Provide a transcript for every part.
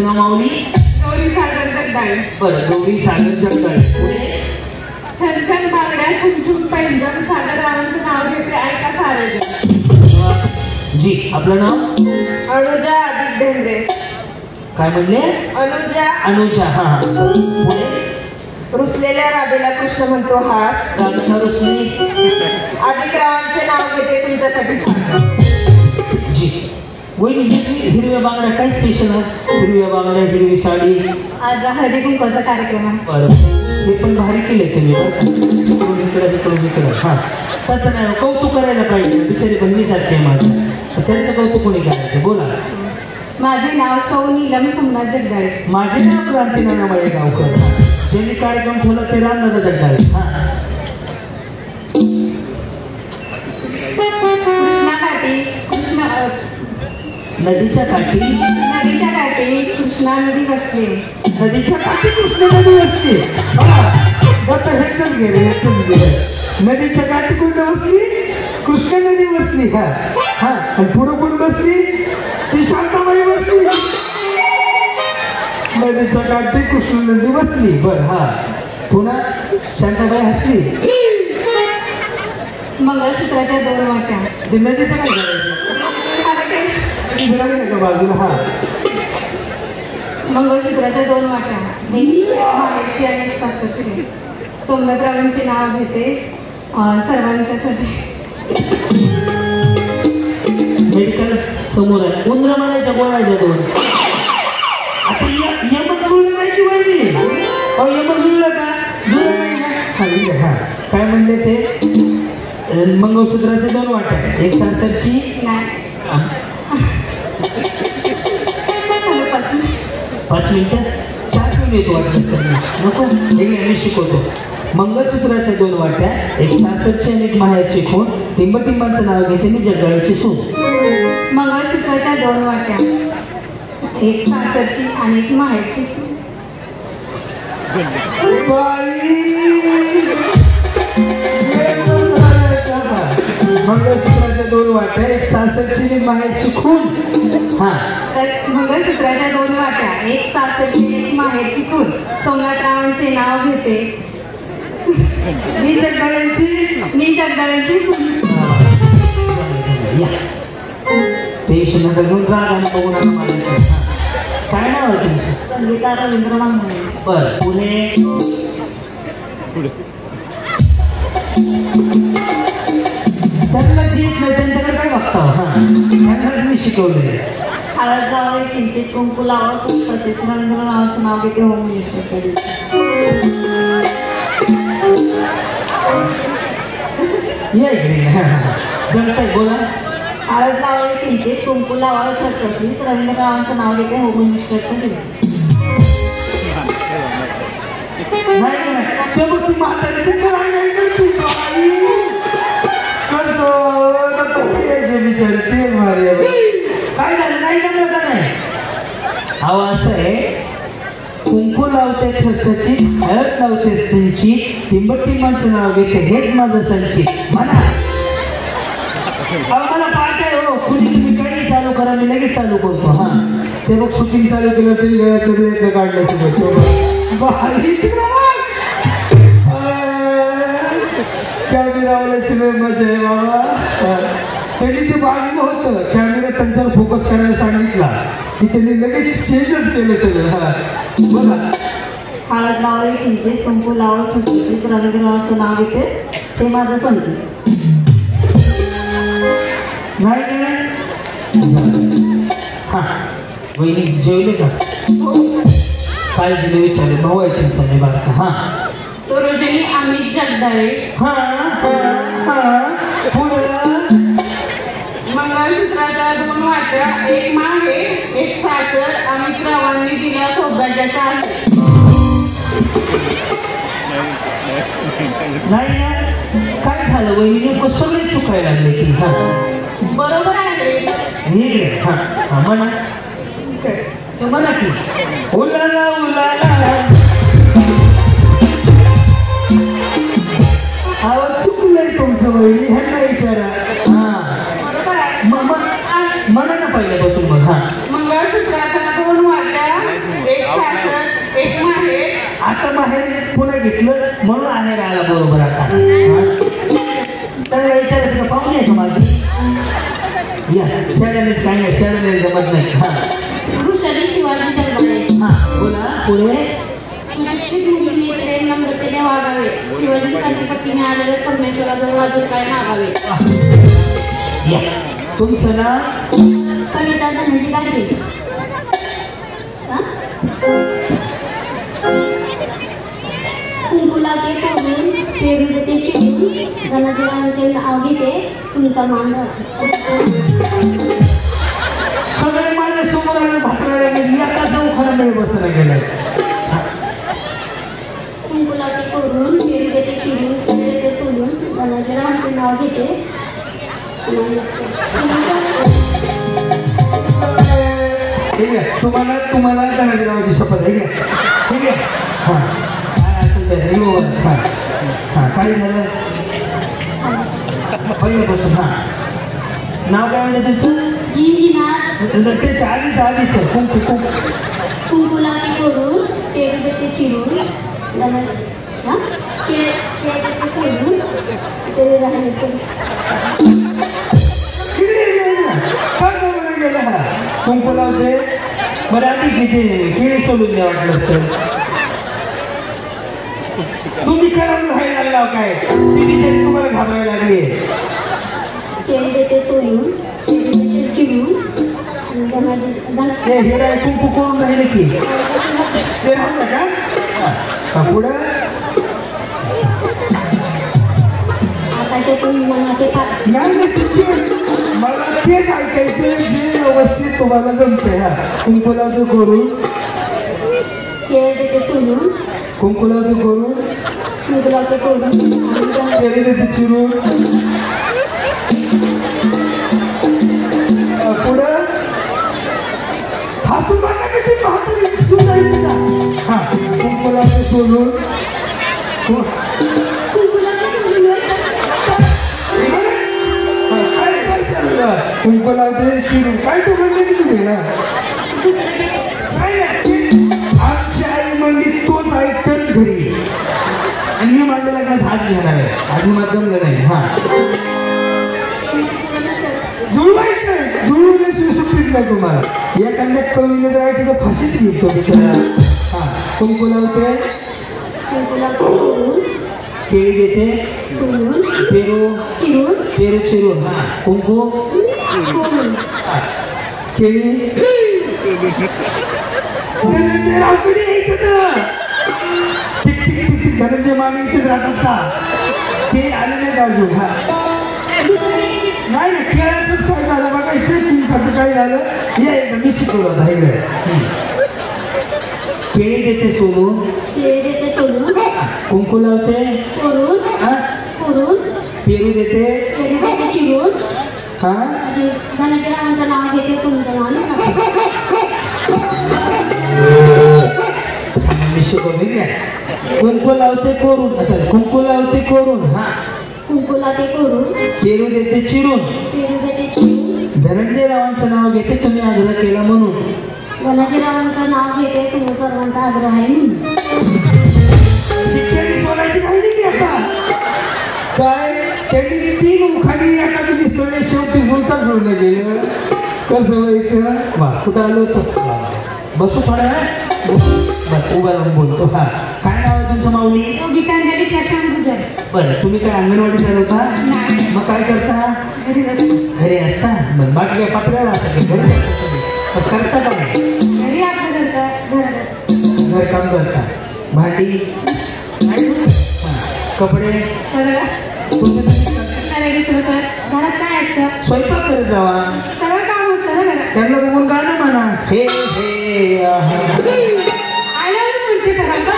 तुमचं नाव माऊली? गौरी सागर जगदाळे. बरं, गौरी सागर जगदाळे. छान छान बांगड्या छुमछुम पैंजण सागररावांचं नाव घेते ऐका सारे. जी, आपलं नाव? अनुजा आदित ढेंगरे. काय म्हणले? अनुजा. हा. रुसलेल्या राबेला कृष्ण म्हणतो हास. राधा रुसली. आदितरावांचे नाव घेते तुमच्यासाठी. जी, वहिनी हिरव्या बांगड्या काय स्पेशल आहे? हिरव्या बांगड्या, हिरवी साडी. आज हळदी कुंकवाचा कार्यक्रम आहे. बरं, हे पण भारी केलंय तुम्ही बरं का? इकडं. हा, तसं नाही, कौतुक करायला पाहिजे. बिचारी बहिणीसारखी आहे माझं, त्यांचं कौतुक कोणी करायचं? बोला. माझे नाव सौ नीलम सोमनाथ जगदाळे. माझे नाव क्रांतीनाना मळेगावकर. ज्यांनी कार्यक्रम ठेवला ते रामदादा जगदाळे. हा. नदीच्या काठी कृष्णा नदी बसते. नदीच्या काठी कृष्णा नदी बसते. नदीच्या काठी कुठं बसली? कृष्णा नदी बसली. हा हा. आणि पुढं कोण बसली? ती शांताबाई बसली. नदीच्या काठी कृष्णा नदी बसली. बर. हा. पुन्हा शांताबाई हसली. मंगळसूत्राच्या 2 वाट्या. ते नदीचं काय करायचं? बाजूला. हा. मंगळसूत्राच्या 2 वाट्या. माहेरची आणि एक सासरची. सोमनाथरावांचे नाव घेते सर्वांच्यासाठी. मेडिकल समोर आहे. उंदरा म्हणायच्या बोलायच्या 2. आता यमन जुळलं नाही की वहिनी? यमन जुळलं का? जुळलं नाही ना? हा. काय म्हणले ते? मंगळसूत्राच्या 2 वाट्या, एक सासरची. 5 मिनिटं चहा पिऊन येतो वाटतं. नको, मी शिकवतो. मंगळसूत्राच्या 2 वाट्या, एक सासरची आणि एक माहेरची खून. टिंबटिंबांचं नाव घेते मी जगदाळेची सून. मंगळसूत्राच्या 2 वाट्या, एक सासरची आणि एक माहेरची. मंगळसूत्राच्या 2 वाट्या, एक सासरची आणि माहेरची खून. हा. मंगळसूत्राच्या 2 वाट्या, एक सासरची एक माहेरची खून. सोमनाथरावांचे नाव घेते मी जगदाळेची सून. टेन्शन नका घेऊन राहा आणि बघू नका मला. काय नाव आहे तुमचं? संगीता रवींद्रमान. बरं. पुणे. त्यांना जी येत नाही त्यांच्याकडे काय बघता? हा, त्यांनाच मी शिकवले. हळद जावं, किंचित कुंकू लावावं, तसेच रवींद्रनाथांचं नाव घेते होम मिनिस्टरकडे. जमतंय, बोला. हळद लावावे, किंचित कुंकू लावावे, तसेच रवींद्रनाथांचं नाव घेते होम मिनिस्टरकडे. नाही ते मग ती म्हातारी काय झालं? नाही जमलं का नाही? अहो असं आहे, कुंकू लावते छसछसी, हळद लावते संची, टिंबटिंबांचं नाव घेते हेच माझं संची. म्हणा. अहो मला पाठ आहे हो. तुम्ही काही चालू करा, मी लगेच चालू करतो. हा. ते मग शूटिंग चालू केलं तरी वेळाचं काढलं कॅमेरावाल्याची वेळ मजा आहे बाबा. त्यांनी ते बाजूला होतं, कॅमेरा त्यांच्यावर फोकस करायला सांगितला की त्यांनी लगेच चेंजच केलं सगळं. हा, बघा. हळद लावावी, किंचित कुंकू लावावं, तसेच रवींद्रनाथांचं नाव घेते ते माझं संगीत. नाही काय? हा. वहिनी जेवले का? काय दिले विचारले? भाऊ आहे त्यांचा नाही बाळका. हा. सरोजिनी अमित जगदाळे. हा. पुढं. मंगळसूत्राच्या 2 वाट्या, एक माहे, एक सासर. अमितरावांनी दिला सौभाग्याचा. नाही ना? काय झालं वहिनी? सगळे चुकायला लागले की. हा, बरोबर आहे. हा. म्हणा. म्हणा की. उलाला उलाला. आवाज चुकलंय तुमचं वहिनी, ह्यांना विचारा. हा, म्हणा ना पहिल्यापासून. मग. हा. मंगळसूत्राच्या 2 वाट्या, घेतलं म्हणून आहे राहायला बरोबर आता. त्याला विचारायचं का पाहुणे आहे का माझी? या शहरानेच काय नाही, शहराने जमत नाही. हा ऋषाली शिवाजी जगदाळे. हा बोला पुढे. सुशिक्षित मुलींनी प्रेम नम्रतेने वागावे. शिवाजींसाठी पतीने आलेले परमेश्वराजवळ अजून काय मागावे. या तुमचं नाव? कविता धनंजय गाडगे. कुंकुला ते तोडून पेरू देते चिरून धनाजीरावांचे नाव घेते तुमचा मान राखते. सगळे माझ्या समोर आले भाकरायला गेली एका चौखाला मिळ बसायला गेलाय. कुंकुला ते तोडून पेरू देते चिरून पेरू देते सोडून धनाजीरावांचे नाव घेते. ठीक आहे तुम्हाला तुम्हाला धनाजीरावांची शपथ आहे. ठीक आहे हां काय असेल तर हां हां काय झालं पहिल्यापासून. हां नाव काय म्हणलं तुमचं? जिंजिनाथ. ते आधीच कुंकू कुंकू. कुंकुला ते तोडून पेरू देते चिरून सोडून ते राहायचं. कुंकू लावते बरं आधी किती केळी सोडून द्या वाटलं असतं. तुम्ही करायला व्हायला लागला काय तुम्हाला घाबरायला लागली. केळी देते सोडून चिरून हे राय कुंकू करून राहिले की ते राहिलं का पुढं. आकाशातून विमाना ते मला तेच ऐकायचं जे व्यवस्थित तुम्हाला जमतंय. हा कुंकू लावतो करून केळी देते सोडून कुंकू लावतो करून कुंकू लावते तोडून केळी देते चिरून पुढं हसून बघा किती बहादुरी दिसून जाईल का. हा कुंकू लावतो सोडून कुंकू लावते चिरून काय तो म्हणले की तुम्ही ना आमची आई म्हणली तोच ऐकतच घरी आणि मी माझ्या लग्नात हात घेणार आहे. अजून मला जमलं नाही. हा जुळवायचं जुळवल्याशिवाय सुट्टीच नाही तुम्हाला. एखाद्या कवीने जर ऐकलं तर फाशीच घेतो बिचारा. हा कुंकू लावते केळी देते पेरू पेरू चिरून. हा कुंकू केळी धनंजय मामी इथेच राहतात का ते आले नाही अजून. हा नाही ना खेळायचंच काय झालं बघायचं कुंकाचं काय झालं हे एकदा मी शिकवलं होता. हे केळी देते सोडून कुंकू लावते पेरू देते चिरून हा धनाजीरावांचं नाव घेते तुमचं नाव मी शिकवली काय. कुंकू लावते कोरून असं कुंकू लावते कोरून. हा कुंकुला ते करून पेरू देते चिरून धनंजय रावांचं नाव घेते तुम्ही आग्रह केला म्हणून. धनाजीरावांचं नाव घेते तुम्ही सर्वांचा आग्रह आहे म्हणून. सोनाची राहिली की आता काय त्यांनी 3 उखाणी एका तुम्ही सोने शेवटी बोलता सोडलं गेलं कसं व्हायचं. वा कुठं आलो होतो बसू पडा बस उभा राहून बोलतो. हा काय नाव आहे तुमचं माऊली? गीतांजली प्रशांत गुजर. बरं तुम्ही काय अंगणवाडी चालवता? मग काय करता? घरी असता. मग बाकी काय पत्र्याला असतं घरी करता का घरी आपलं करता घरकाम करता भांडी कपडे घरात काय असतं स्वयंपाक करत जावा सगळं काम असतं त्यांना बघून गाणं म्हणा हे हे आल्यावर म्हणते सगळं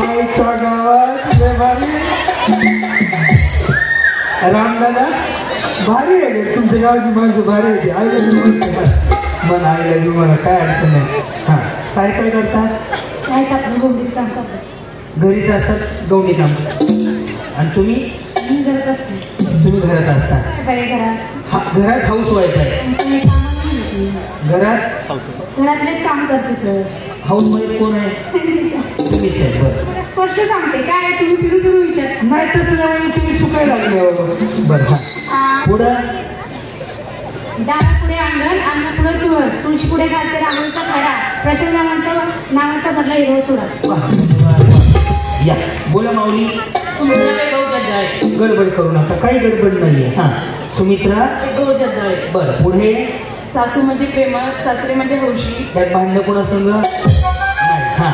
आईच्या गावात रामदादा भारी आहे तुमच्या गावाची माणसं भारी आहे. आईला मन आईला घेऊन मला काय अडचण नाही. हां साहेब काय करतात? काय टाकून गौंडीच काम करतात. घरीच असतात गौंडी काम. आणि तुम्ही? घरात असते. तुम्ही घरात असता. घरात घरात हाऊस वाईफ आहे. घरात घरातलेच काम करते सर. हाऊस वाईफ कोण आहे? तुम्हीच आहे. बरं मला स्पष्ट सांगते काय आहे, तुम्ही फिरू फिरू विचार. नाही तसं नाही, तुम्ही चुकायला लागले हो. बरं हा पुढं दारापुढे अंगण, अंगणापुढे तुळस, तुळशी पुढे घालते रांगोळीचा खडा, प्रशांत नावाचा भरला हिरवा चुडा. या बोला माऊली. सुमित्रा वैभव जगदाळे. गडबड करू नका, काही गडबड नाहीये. हा सुमित्रा वैभव जगदाळे. बरं पुढे सासू म्हणजे प्रेमळ, सासरे म्हणजे हौशी. त्यात भांडणं कोणा संग नाही. हा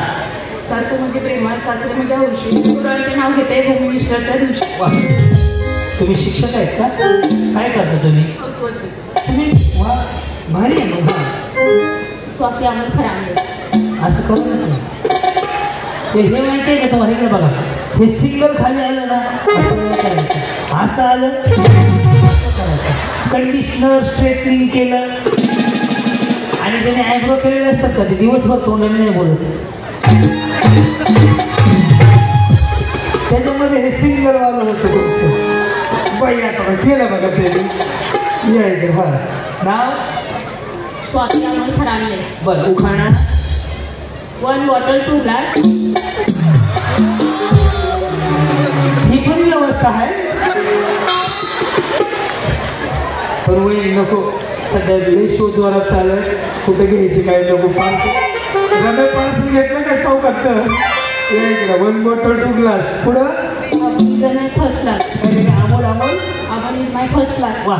सासू म्हणजे प्रेमळ, सासरे म्हणजे हौशी. मुलांचे नाव घेते भूमिनिष्ठा त्या दिवशी. वा तुम्ही शिक्षक आहेत का? काय करता तुम्ही? तुम्ही वा भारी आहे मग. हा स्वाती अमोल फरांदे. असं करू नका. हे माहिती आहे का तुम्हाला? इकडे बघा, हे सिंगल खाली आलं ना असं नाही करायचं, असं आलं असं करायचं. कंडिशनर स्ट्रेटनिंग केलं आणि ज्याने आयब्रो केलेले असतात का ते दिवसभर तोंडाने नाही बोलत. त्याच्यामध्ये हे सिंगल वालं होतं तुमचं. बाई आता केलं बघा ते. या इकडे. हा नाव स्वाती अमोल फरांदे. बरं उखाणा 1 बॉटल 2 ग्लास. ही पण व्यवस्था आहे. पण वही नको, सध्या लई शोधवारात चालत, कुठे घ्यायची काय नको. पार्सल रमे पार्सल घेतलं काय चौकात तर 1 बॉटल 2 ग्लास. पुढं फर्स्ट क्लास. अमोल अमोल आपण इज माय फर्स्ट क्लास. वा